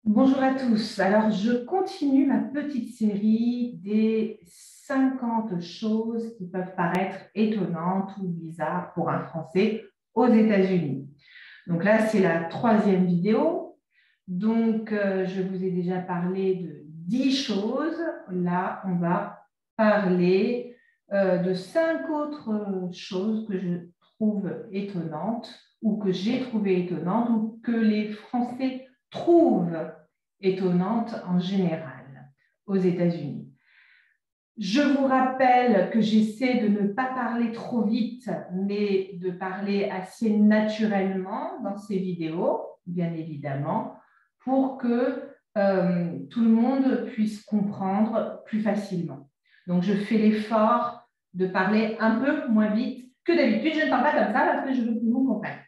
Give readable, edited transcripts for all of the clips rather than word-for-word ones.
Bonjour à tous. Alors, je continue ma petite série des 50 choses qui peuvent paraître étonnantes ou bizarres pour un Français aux États-Unis. Donc là, c'est la troisième vidéo. Donc, je vous ai déjà parlé de 10 choses. Là, on va parler de 5 autres choses que je trouve étonnantes ou que j'ai trouvées étonnantes ou que les Français trouvent étonnantes en général aux États-Unis. Je vous rappelle que j'essaie de ne pas parler trop vite, mais de parler assez naturellement dans ces vidéos, bien évidemment, pour que tout le monde puisse comprendre plus facilement. Donc, je fais l'effort de parler un peu moins vite que d'habitude. Je ne parle pas comme ça parce que je veux que tout le monde comprenne.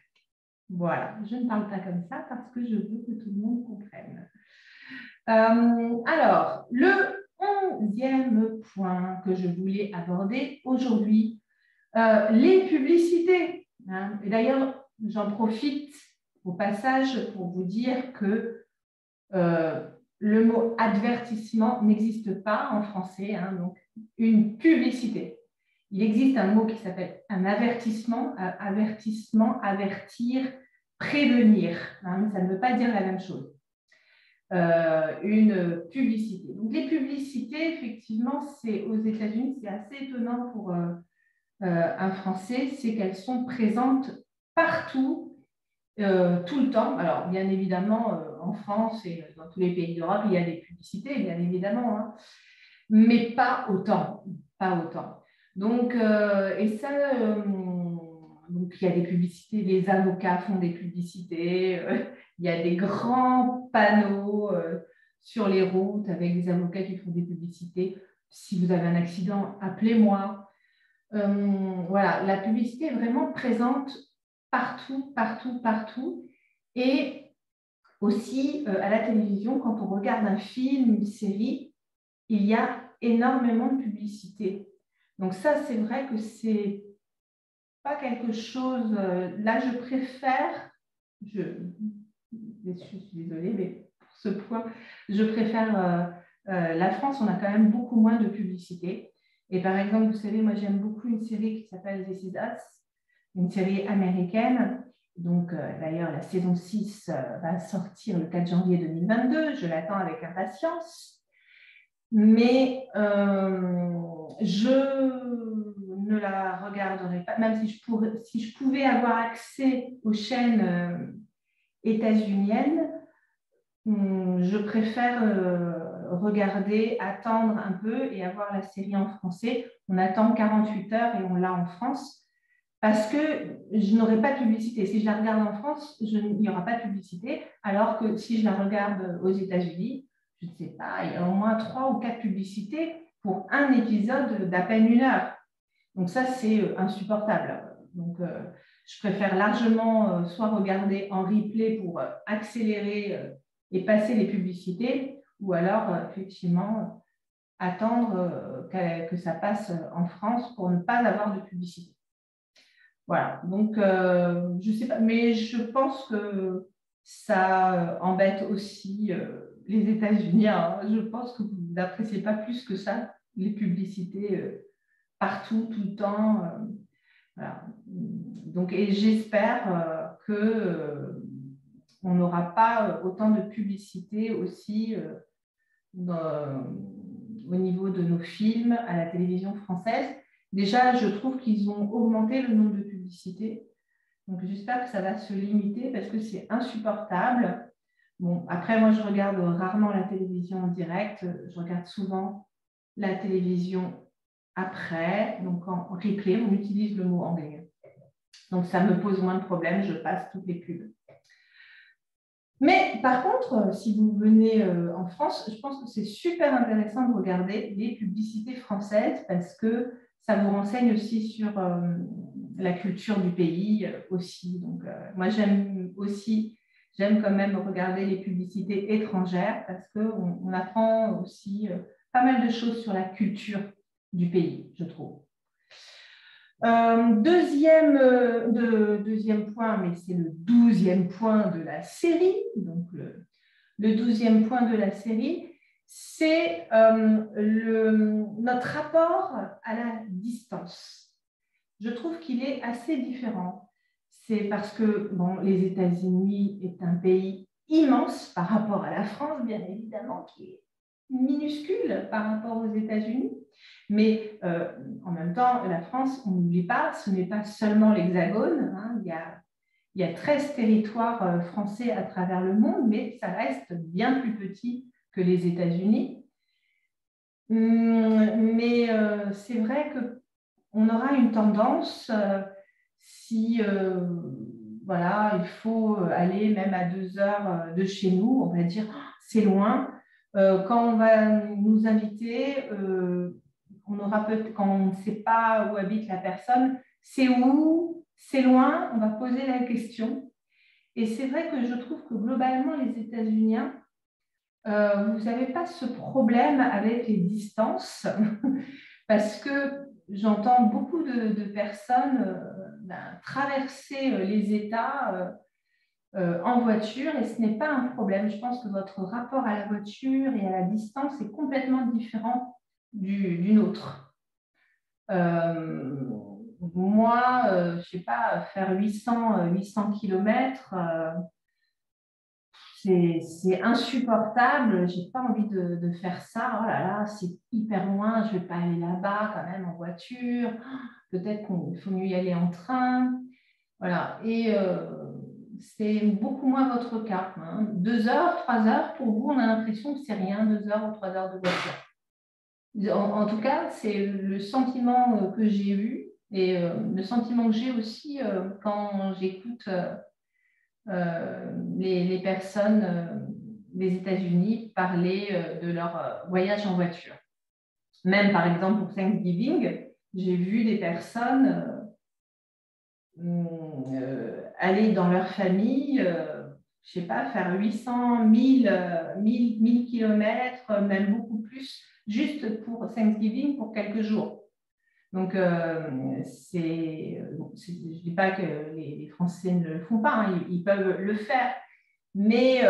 Voilà, je ne parle pas comme ça parce que je veux que tout le monde comprenne. Alors, le 11e point que je voulais aborder aujourd'hui, les publicités. Hein. Et d'ailleurs, j'en profite au passage pour vous dire que le mot avertissement n'existe pas en français, hein, donc une publicité. Il existe un mot qui s'appelle un avertissement, avertissement, avertir, prévenir, hein, mais ça ne veut pas dire la même chose. Une publicité. Donc les publicités, effectivement, c'est aux États-Unis, c'est assez étonnant pour un Français, c'est qu'elles sont présentes partout, tout le temps. Alors, bien évidemment, en France et dans tous les pays d'Europe, il y a des publicités, bien évidemment, hein, mais pas autant, pas autant. Donc, et ça, donc il y a des publicités, les avocats font des publicités, il y a des grands panneaux sur les routes avec des avocats qui font des publicités. Si vous avez un accident, appelez-moi. Voilà, la publicité est vraiment présente partout, partout, partout. Et aussi à la télévision, quand on regarde un film, une série, il y a énormément de publicité. Donc ça, c'est vrai que c'est pas quelque chose... là, je préfère... Je suis désolée, mais pour ce point, je préfère la France. On a quand même beaucoup moins de publicité. Et par exemple, vous savez, moi, j'aime beaucoup une série qui s'appelle This Is Us, une série américaine. Donc, d'ailleurs, la saison 6 va sortir le 4 janvier 2022. Je l'attends avec impatience. Mais je ne la regarderai pas, même si je pouvais avoir accès aux chaînes états-uniennes, je préfère regarder, attendre un peu et avoir la série en français. On attend 48 heures et on l'a en France parce que je n'aurai pas de publicité. Si je la regarde en France, il n'y aura pas de publicité, alors que si je la regarde aux États-Unis, je ne sais pas, il y a au moins 3 ou 4 publicités pour un épisode d'à peine 1 heure. Donc ça, c'est insupportable. Donc, je préfère largement soit regarder en replay pour accélérer et passer les publicités, ou alors, effectivement, attendre que ça passe en France pour ne pas avoir de publicité. Voilà, donc je ne sais pas, mais je pense que ça embête aussi les États-Unis. Hein. Je pense que vous n'appréciez pas plus que ça les publicités partout, tout le temps. Voilà. Donc, et j'espère qu'on n'aura pas autant de publicité aussi au niveau de nos films à la télévision française. Déjà, je trouve qu'ils ont augmenté le nombre de publicités. Donc, j'espère que ça va se limiter parce que c'est insupportable. Bon, après, moi, je regarde rarement la télévision en direct. Je regarde souvent la télévision après, donc en replay. On utilise le mot anglais. Donc, ça me pose moins de problèmes. Je passe toutes les pubs. Mais par contre, si vous venez en France, je pense que c'est super intéressant de regarder les publicités françaises parce que ça vous renseigne aussi sur la culture du pays aussi. Donc, moi, j'aime quand même regarder les publicités étrangères parce qu'on apprend aussi pas mal de choses sur la culture du pays, je trouve. Deuxième point, mais c'est le 12e point de la série. Donc, le 12e point de la série, c'est notre rapport à la distance. Je trouve qu'il est assez différent. C'est parce que bon, les États-Unis est un pays immense par rapport à la France, bien évidemment, qui est minuscule par rapport aux États-Unis. Mais en même temps, la France, on n'oublie pas, ce n'est pas seulement l'Hexagone. Hein, il y a 13 territoires français à travers le monde, mais ça reste bien plus petit que les États-Unis. Mais c'est vrai qu'on aura une tendance, si voilà, il faut aller même à 2 heures de chez nous, on va dire, c'est loin. Quand on va nous inviter, on aura quand on ne sait pas où habite la personne, c'est où, c'est loin, on va poser la question. Et c'est vrai que je trouve que globalement, les États-Uniens, vous n'avez pas ce problème avec les distances, parce que j'entends beaucoup de personnes traverser les États en voiture, et ce n'est pas un problème. Je pense que votre rapport à la voiture et à la distance est complètement différent du nôtre. Moi, je ne sais pas, faire 800 km, c'est insupportable. Je n'ai pas envie de faire ça. Oh là là, c'est hyper loin, je ne vais pas aller là-bas quand même en voiture. Peut-être qu'il faut mieux y aller en train. Voilà. Et c'est beaucoup moins votre cas. Hein. 2 heures, 3 heures, pour vous, on a l'impression que c'est rien, 2 heures ou 3 heures de voiture. En tout cas, c'est le sentiment que j'ai eu et le sentiment que j'ai aussi quand j'écoute les personnes des États-Unis parler de leur voyage en voiture. Même par exemple pour Thanksgiving, j'ai vu des personnes aller dans leur famille, je ne sais pas, faire 800, 1000 km, même beaucoup plus, juste pour Thanksgiving, pour quelques jours. Donc, je ne dis pas que les Français ne le font pas, hein, ils peuvent le faire, mais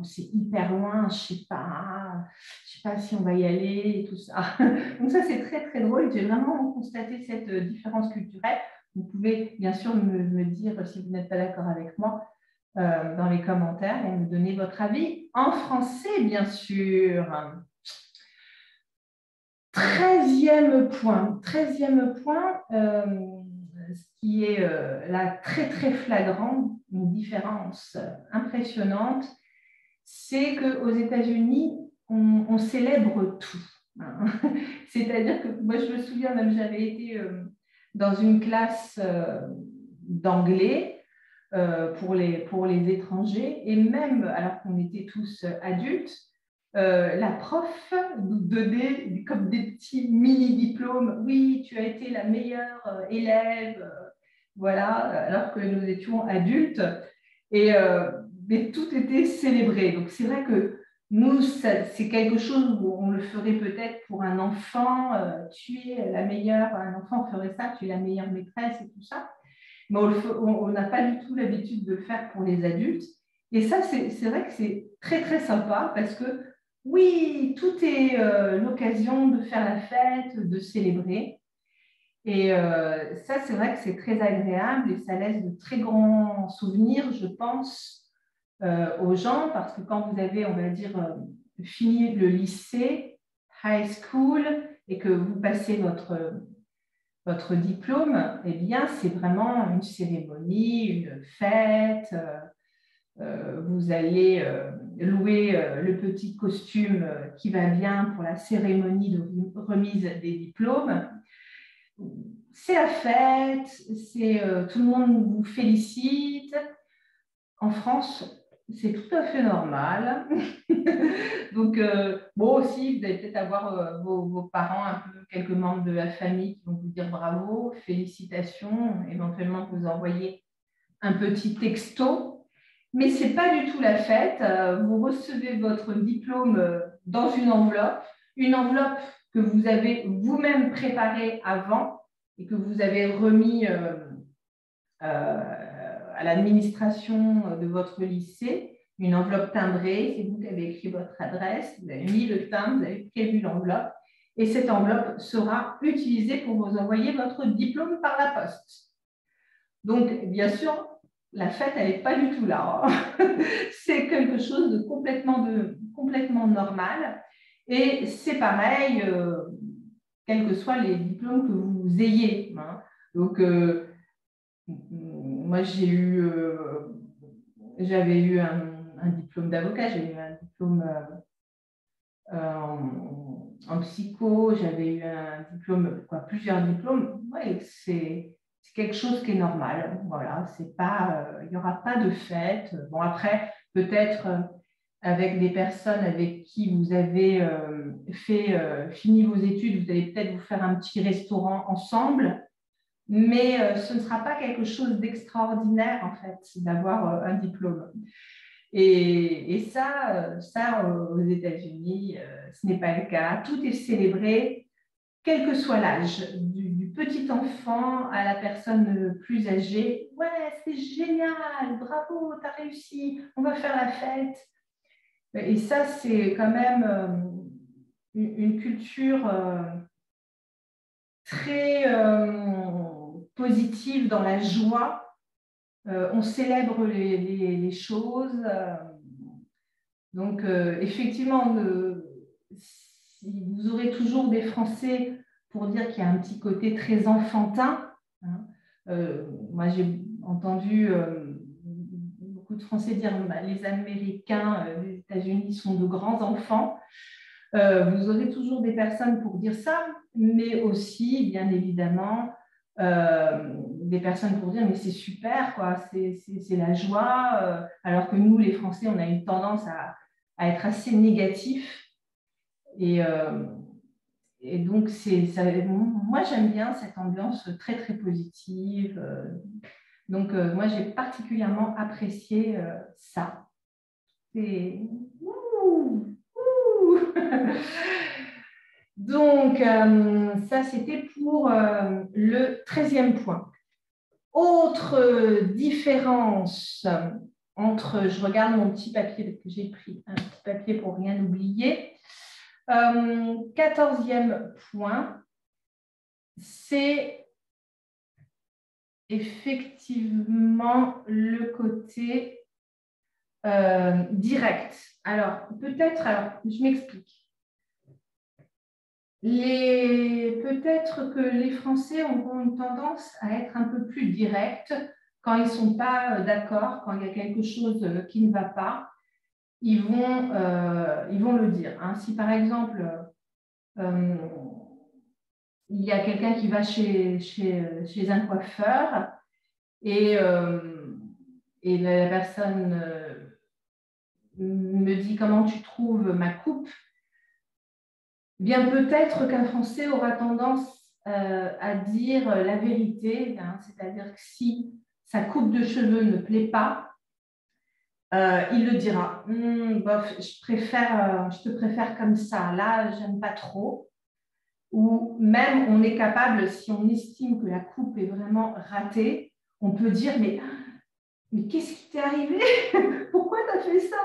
c'est hyper loin, je ne sais pas si on va y aller et tout ça. Donc ça, c'est très, très drôle. J'ai vraiment constaté cette différence culturelle. Vous pouvez bien sûr me dire si vous n'êtes pas d'accord avec moi dans les commentaires et me donner votre avis en français, bien sûr. 13e point, ce qui est là très très flagrant, une différence impressionnante, c'est qu'aux États-Unis, on célèbre tout. Hein. C'est-à-dire que moi je me souviens même, j'avais été dans une classe d'anglais pour les étrangers, et même alors qu'on était tous adultes, la prof nous donnait comme des petits mini-diplômes. Oui, tu as été la meilleure élève, voilà, alors que nous étions adultes. Et mais tout était célébré. Donc c'est vrai que nous, c'est quelque chose où on le ferait peut-être pour un enfant. Tu es la meilleure, un enfant ferait ça, tu es la meilleure maîtresse et tout ça. Mais on n'a pas du tout l'habitude de le faire pour les adultes. Et ça, c'est vrai que c'est très, très sympa parce que oui, tout est l'occasion de faire la fête, de célébrer. Et ça, c'est vrai que c'est très agréable et ça laisse de très grands souvenirs, je pense, aux gens, parce que quand vous avez, on va dire, fini le lycée, high school, et que vous passez votre diplôme, eh bien, c'est vraiment une cérémonie, une fête. Vous allez louer le petit costume qui va bien pour la cérémonie de remise des diplômes. C'est la fête, tout le monde vous félicite. En France, c'est tout à fait normal. Donc, bon, aussi, vous allez peut-être avoir vos parents, un peu quelques membres de la famille qui vont vous dire bravo, félicitations, éventuellement vous envoyer un petit texto. Mais ce n'est pas du tout la fête. Vous recevez votre diplôme dans une enveloppe que vous avez vous-même préparée avant et que vous avez remis à l'administration de votre lycée. une enveloppe timbrée, c'est vous qui avez écrit votre adresse, vous avez mis le timbre, vous avez prévu l'enveloppe, et cette enveloppe sera utilisée pour vous envoyer votre diplôme par la poste. Donc, bien sûr, la fête, elle n'est pas du tout là. C'est quelque chose de complètement normal. Et c'est pareil, quels que soient les diplômes que vous ayez. Donc, moi, j'avais eu un diplôme d'avocat, j'ai eu un diplôme en psycho, j'avais eu un diplôme, plusieurs diplômes. Ouais, c'est quelque chose qui est normal. Voilà, c'est pas, il n'y aura pas de fête. Bon, après, peut-être avec des personnes avec qui vous avez fini vos études, vous allez peut-être vous faire un petit restaurant ensemble, mais ce ne sera pas quelque chose d'extraordinaire, en fait, d'avoir un diplôme. Et ça, aux États-Unis, ce n'est pas le cas. Tout est célébré, quel que soit l'âge, du petit enfant à la personne plus âgée. Ouais, c'est génial, bravo, tu as réussi, on va faire la fête. Et ça, c'est quand même une culture très positive dans la joie. On célèbre les choses. Donc, effectivement, vous aurez toujours des Français pour dire qu'il y a un petit côté très enfantin. Moi, j'ai entendu beaucoup de Français dire que les Américains, les États-Unis sont de grands enfants. Vous aurez toujours des personnes pour dire ça, mais aussi, bien évidemment, des personnes pour dire mais c'est super, quoi, c'est la joie, alors que nous, les Français, on a une tendance à être assez négatifs. Et donc, moi, j'aime bien cette ambiance très, très positive. Donc, moi, j'ai particulièrement apprécié ça. C'est... Donc, ça, c'était pour le 13e point. Autre différence entre, je regarde mon petit papier, parce que j'ai pris un petit papier pour rien oublier. 14e point, c'est effectivement le côté direct. Alors, peut-être, je m'explique. Peut-être que les Français auront une tendance à être un peu plus directs quand ils ne sont pas d'accord, quand il y a quelque chose qui ne va pas, ils vont le dire. Si par exemple, il y a quelqu'un qui va chez un coiffeur et la personne me dit comment tu trouves ma coupe, bien peut-être qu'un Français aura tendance à dire la vérité, c'est-à-dire que si sa coupe de cheveux ne plaît pas, il le dira. Bof, je te préfère comme ça, là, j'aime pas trop. Ou même, on est capable, si on estime que la coupe est vraiment ratée, on peut dire, mais qu'est-ce qui t'est arrivé? Pourquoi tu as fait ça?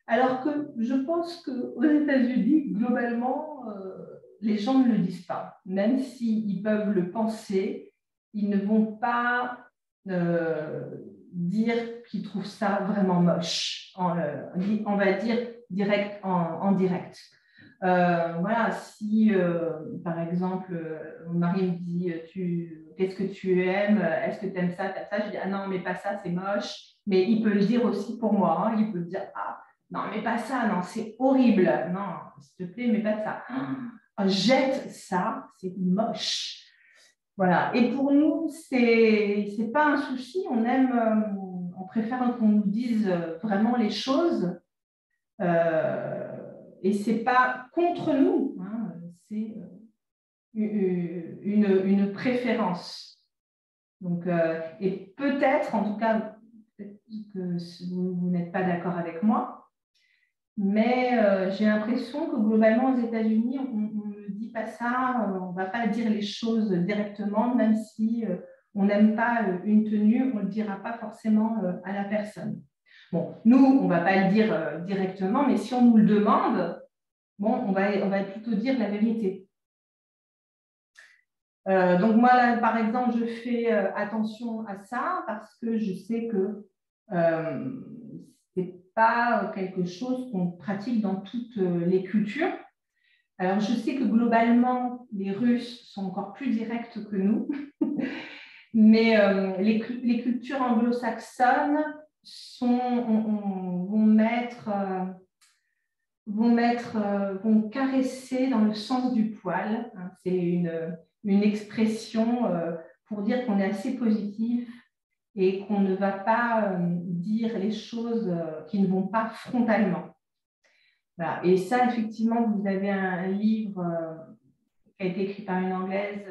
Alors que je pense qu'aux États-Unis, globalement, les gens ne le disent pas. Même s'ils peuvent le penser, ils ne vont pas dire qu'ils trouvent ça vraiment moche. On va dire en direct. Voilà, si par exemple, mon mari me dit qu'est-ce que tu aimes, est-ce que tu aimes ça, je dis ah non, mais pas ça, c'est moche. Mais il peut le dire aussi pour moi. Il peut dire ah non, mais pas ça, non, c'est horrible. Non, s'il te plaît, mais pas ça. Jette ça, c'est moche. Voilà. Et pour nous, c'est pas un souci. On préfère qu'on nous dise vraiment les choses. Et c'est pas contre nous. C'est une préférence. Donc, et peut-être, en tout cas, peut-être que vous n'êtes pas d'accord avec moi. Mais j'ai l'impression que globalement, aux États-Unis, on ne dit pas ça, on ne va pas dire les choses directement, même si on n'aime pas une tenue, on ne le dira pas forcément à la personne. Bon, nous, on ne va pas le dire directement, mais si on nous le demande, bon, on va plutôt dire la vérité. Donc moi, là, par exemple, je fais attention à ça parce que je sais que ce n'est pas quelque chose qu'on pratique dans toutes les cultures. Alors, je sais que globalement, les Russes sont encore plus directs que nous, mais les cultures anglo-saxonnes vont caresser dans le sens du poil. Hein. C'est une expression pour dire qu'on est assez positif et qu'on ne va pas dire les choses qui ne vont pas frontalement. Voilà. Et ça, effectivement, vous avez un livre qui a été écrit par une Anglaise,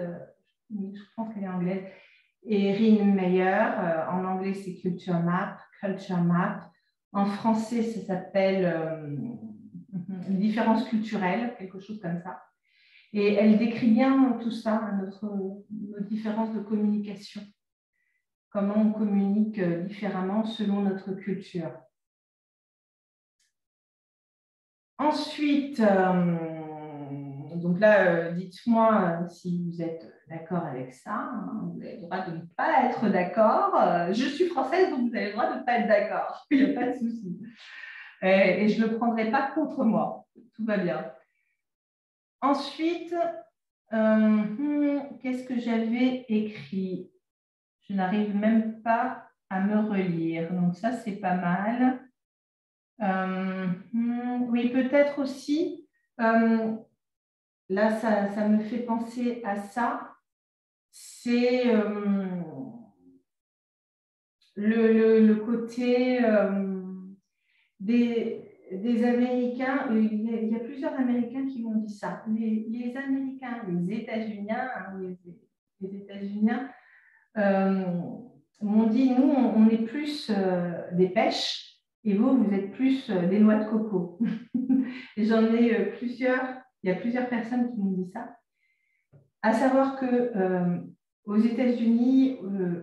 je pense qu'elle est anglaise, Erin Meyer. En anglais, c'est Culture Map. En français, ça s'appelle une différence culturelle, quelque chose comme ça. Et elle décrit bien tout ça, nos différences de communication, comment on communique différemment selon notre culture. Ensuite, donc là, dites-moi si vous êtes d'accord avec ça. Hein, vous avez le droit de ne pas être d'accord. Je suis française, donc vous avez le droit de ne pas être d'accord. Il n'y a pas de souci. Et je ne le prendrai pas contre moi. Tout va bien. Ensuite, qu'est-ce que j'avais écrit? Je n'arrive même pas à me relire. Donc ça, c'est pas mal. Oui, peut-être aussi, là, ça me fait penser à ça, c'est le côté des Américains. Il y a plusieurs Américains qui m'ont dit ça. Les Américains, les États-Uniens, hein, les États-Uniens m'ont dit, nous, on est plus des pêches. Et vous êtes plus des noix de coco. Et j'en ai plusieurs, il y a plusieurs personnes qui m'ont dit ça. À savoir que aux États-Unis,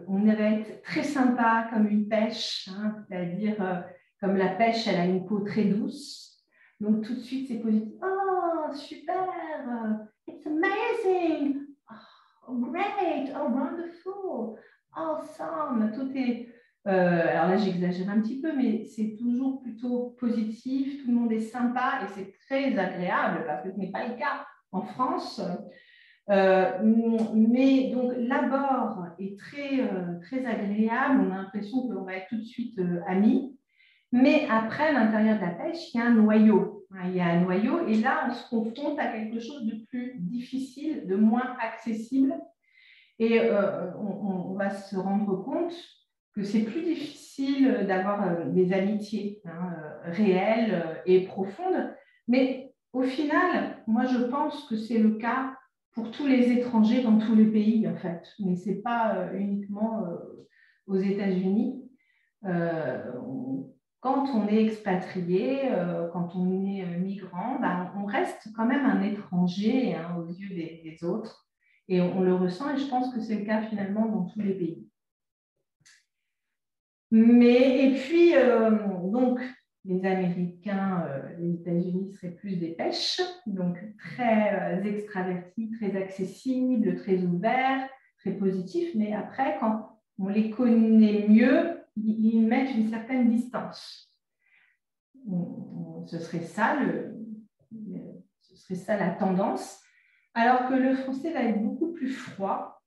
on va être très sympa comme une pêche, hein, c'est-à-dire comme la pêche, elle a une peau très douce. Donc tout de suite, c'est positif. Oh, super! It's amazing! Oh, great! Oh, wonderful! Awesome! Tout est... alors là, j'exagère un petit peu, mais c'est toujours plutôt positif, tout le monde est sympa et c'est très agréable parce que ce n'est pas le cas en France. Mais donc l'abord est très agréable, on a l'impression qu'on va être tout de suite amis. Mais après, à l'intérieur de la pêche, il y a un noyau. Il y a un noyau et là, on se confronte à quelque chose de plus difficile, de moins accessible. Et on va se rendre compte que c'est plus difficile d'avoir des amitiés réelles et profondes. Mais au final, moi, je pense que c'est le cas pour tous les étrangers dans tous les pays, en fait. Mais ce n'est pas uniquement aux États-Unis. Quand on est expatrié, quand on est migrant, ben, on reste quand même un étranger hein, aux yeux des autres. Et on le ressent, et je pense que c'est le cas finalement dans tous les pays. Et puis, donc, les Américains, les États-Unis seraient plus des pêches, donc très extravertis, très accessibles, très ouverts, très positifs. Mais après, quand on les connaît mieux, ils mettent une certaine distance. Ce serait ça la tendance. Alors que le français va être beaucoup plus froid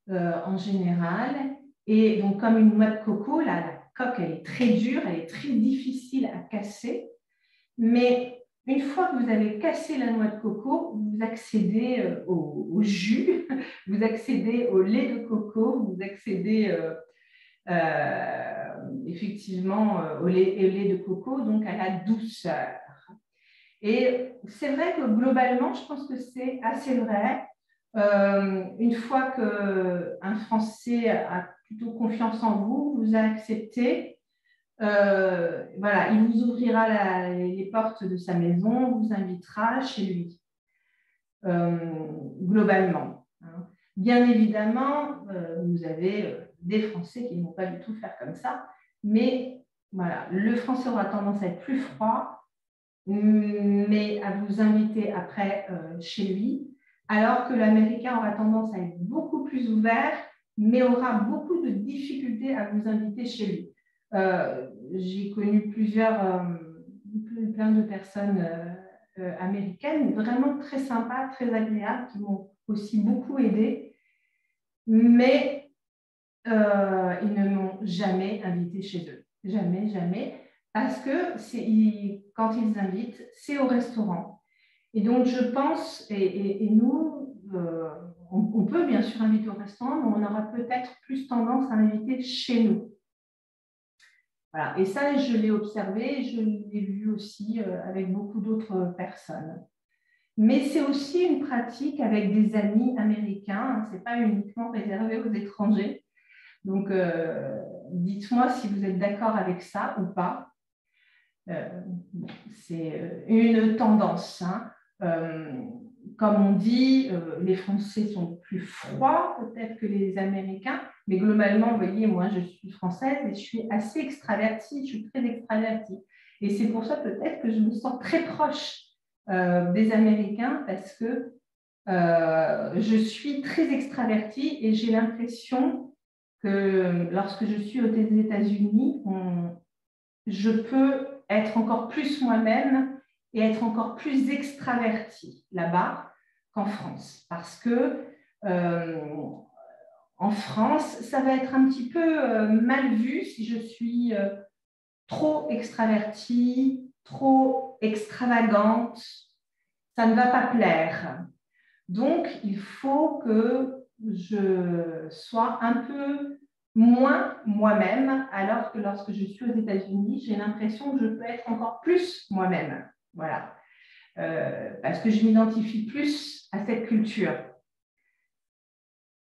en général. Et donc, comme une noix de coco, la coque, elle est très dure, elle est très difficile à casser. Mais une fois que vous avez cassé la noix de coco, vous accédez au jus, vous accédez au lait de coco, vous accédez effectivement au lait de coco, donc à la douceur. Et c'est vrai que globalement, je pense que c'est assez vrai. Une fois qu'un Français a plutôt confiance en vous, vous a accepté, voilà, il vous ouvrira les portes de sa maison, vous invitera chez lui, globalement. Hein. Bien évidemment, vous avez des Français qui ne vont pas du tout faire comme ça, mais Voilà. Le Français aura tendance à être plus froid, mais à vous inviter après chez lui, alors que l'Américain aura tendance à être beaucoup plus ouvert, mais aura beaucoup de difficultés à vous inviter chez lui. J'ai connu plein de personnes américaines, vraiment très sympas, très agréables, qui m'ont aussi beaucoup aidé, mais ils ne m'ont jamais invité chez eux. Jamais, jamais. Parce que quand ils invitent, c'est au restaurant. Et donc, je pense, et nous, on peut bien sûr inviter au restaurant, mais on aura peut-être plus tendance à inviter chez nous. Voilà. Et ça, je l'ai observé, je l'ai vu aussi avec beaucoup d'autres personnes. Mais c'est aussi une pratique avec des amis américains, ce n'est pas uniquement réservé aux étrangers. Donc, dites-moi si vous êtes d'accord avec ça ou pas. C'est une tendance. Hein. Comme on dit, les Français sont plus froids peut-être que les Américains, mais globalement, vous voyez, moi, je suis française et je suis assez extravertie, je suis très extravertie. Et c'est pour ça peut-être que je me sens très proche des Américains parce que je suis très extravertie et j'ai l'impression que lorsque je suis aux États-Unis, je peux être encore plus moi-même et être encore plus extravertie là-bas qu'en France. Parce que en France, ça va être un petit peu mal vu si je suis trop extravertie, trop extravagante. Ça ne va pas plaire. Donc, il faut que je sois un peu moins moi-même, alors que lorsque je suis aux États-Unis, j'ai l'impression que je peux être encore plus moi-même. Voilà. Parce que je m'identifie plus à cette culture.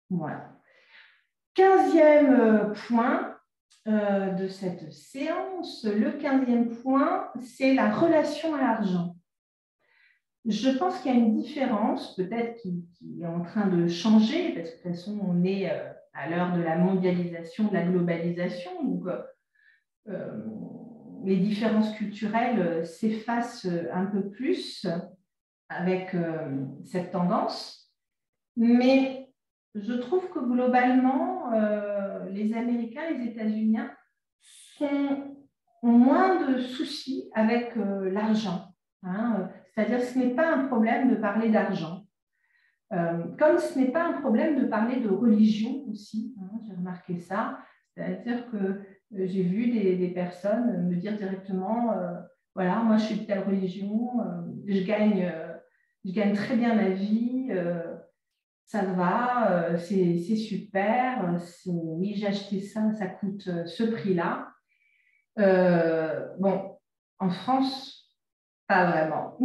Voilà. 15e point de cette séance. Le 15e point, c'est la relation à l'argent. Je pense qu'il y a une différence, peut-être qui est en train de changer, parce que de toute façon, on est à l'heure de la mondialisation, de la globalisation, donc les différences culturelles s'effacent un peu plus avec cette tendance. Mais je trouve que globalement, les Américains, les États-Uniens ont moins de soucis avec l'argent. Hein, c'est-à-dire que ce n'est pas un problème de parler d'argent. Comme ce n'est pas un problème de parler de religion aussi, hein, j'ai remarqué ça. C'est-à-dire que j'ai vu des personnes me dire directement, voilà, moi je suis de telle religion, je gagne très bien ma vie, ça va, c'est super, oui, j'ai acheté ça, ça coûte ce prix-là. Bon, en France, pas vraiment.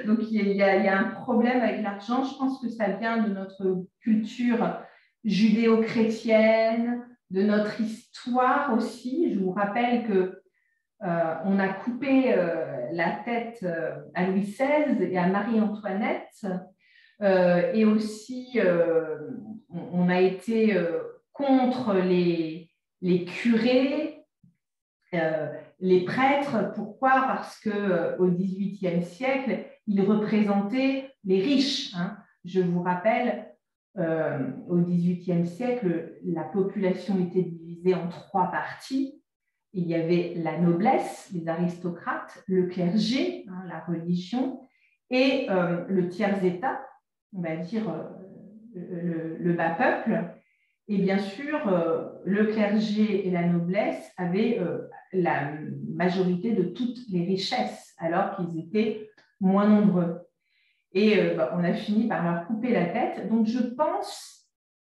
Donc, il y a un problème avec l'argent. Je pense que ça vient de notre culture judéo-chrétienne, de notre histoire aussi. Je vous rappelle que on a coupé la tête à Louis XVI et à Marie-Antoinette. Et aussi, on a été contre les curés, les prêtres. Pourquoi? Parce qu'au XVIIIe siècle, ils représentaient les riches. Hein. Je vous rappelle, au XVIIIe siècle, la population était divisée en 3 parties. Il y avait la noblesse, les aristocrates, le clergé, hein, la religion, et le tiers-état, on va dire le bas peuple. Et bien sûr, le clergé et la noblesse avaient la majorité de toutes les richesses, alors qu'ils étaient moins nombreux. Et on a fini par leur couper la tête. Donc, je pense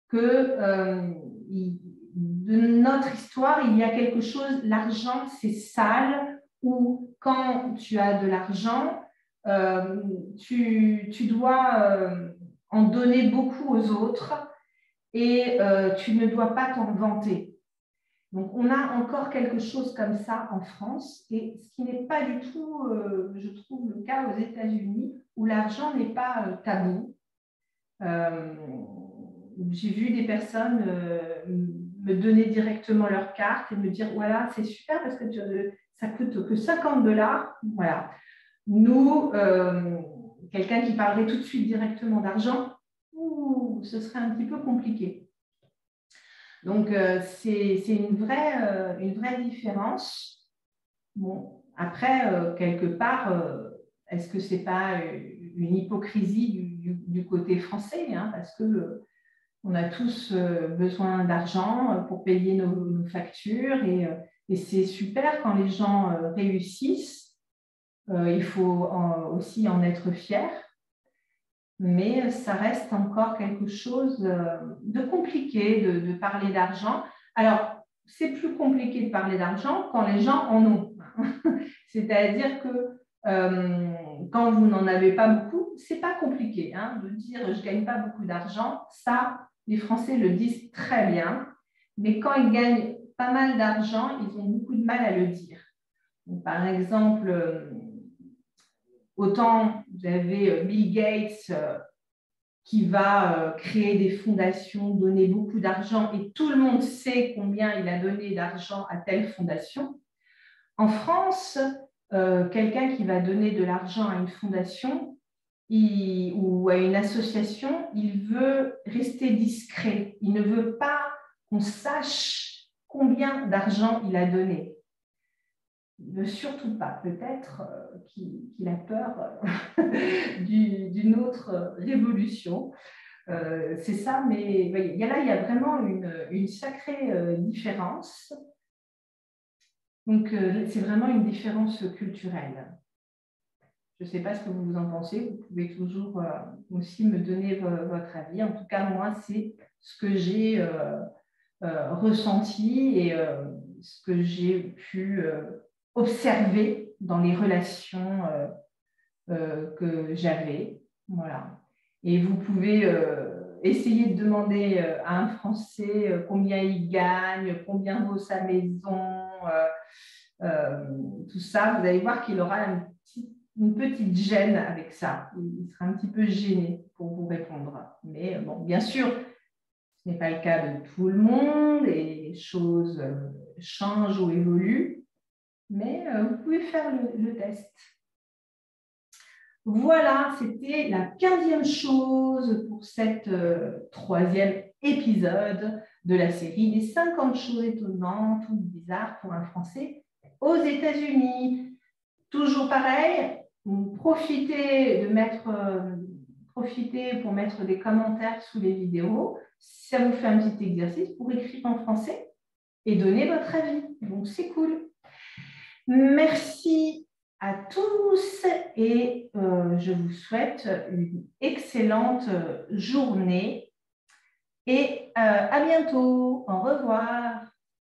que de notre histoire, il y a quelque chose, l'argent, c'est sale, ou quand tu as de l'argent, tu dois en donner beaucoup aux autres et tu ne dois pas t'en vanter. Donc, on a encore quelque chose comme ça en France, et ce qui n'est pas du tout, je trouve, le cas aux États-Unis, où l'argent n'est pas tabou. J'ai vu des personnes me donner directement leur carte et me dire, voilà, c'est super parce que ça coûte que 50 $. Voilà. Nous, quelqu'un qui parlerait tout de suite directement d'argent, ce serait un petit peu compliqué. Donc, c'est une vraie différence. Bon, après, quelque part, est-ce que ce n'est pas une hypocrisie du côté français, hein, parce que on a tous besoin d'argent pour payer nos factures et c'est super quand les gens réussissent. Il faut aussi en être fier, mais ça reste encore quelque chose de compliqué de parler d'argent. Alors, c'est plus compliqué de parler d'argent quand les gens en ont. C'est-à-dire que quand vous n'en avez pas beaucoup, c'est pas compliqué hein, de dire je ne gagne pas beaucoup d'argent. Ça, les Français le disent très bien. Mais quand ils gagnent pas mal d'argent, ils ont beaucoup de mal à le dire. Donc, par exemple, autant vous avez Bill Gates qui va créer des fondations, donner beaucoup d'argent et tout le monde sait combien il a donné d'argent à telle fondation. En France, quelqu'un qui va donner de l'argent à une fondation ou à une association, il veut rester discret. Il ne veut pas qu'on sache combien d'argent il a donné. Il ne veut surtout pas, peut-être qu'il a peur d'une autre révolution. C'est ça, mais il y a vraiment une sacrée différence. Donc, c'est vraiment une différence culturelle. Je ne sais pas ce que vous en pensez, vous pouvez toujours aussi me donner votre avis. En tout cas, moi, c'est ce que j'ai ressenti et ce que j'ai pu observer dans les relations que j'avais. Voilà. Et vous pouvez essayer de demander à un Français combien il gagne, combien vaut sa maison, tout ça. Vous allez voir qu'il aura une petite gêne avec ça. Il sera un petit peu gêné pour vous répondre. Mais bon, bien sûr, ce n'est pas le cas de tout le monde et les choses changent ou évoluent. Mais vous pouvez faire le test. Voilà, c'était la 15e chose pour cette 3e épisode de la série des 50 choses étonnantes ou bizarres pour un Français aux États-Unis. Toujours pareil, profitez pour mettre des commentaires sous les vidéos. Ça vous fait un petit exercice pour écrire en français et donner votre avis. Donc, c'est cool. Merci à tous et je vous souhaite une excellente journée et à bientôt. Au revoir.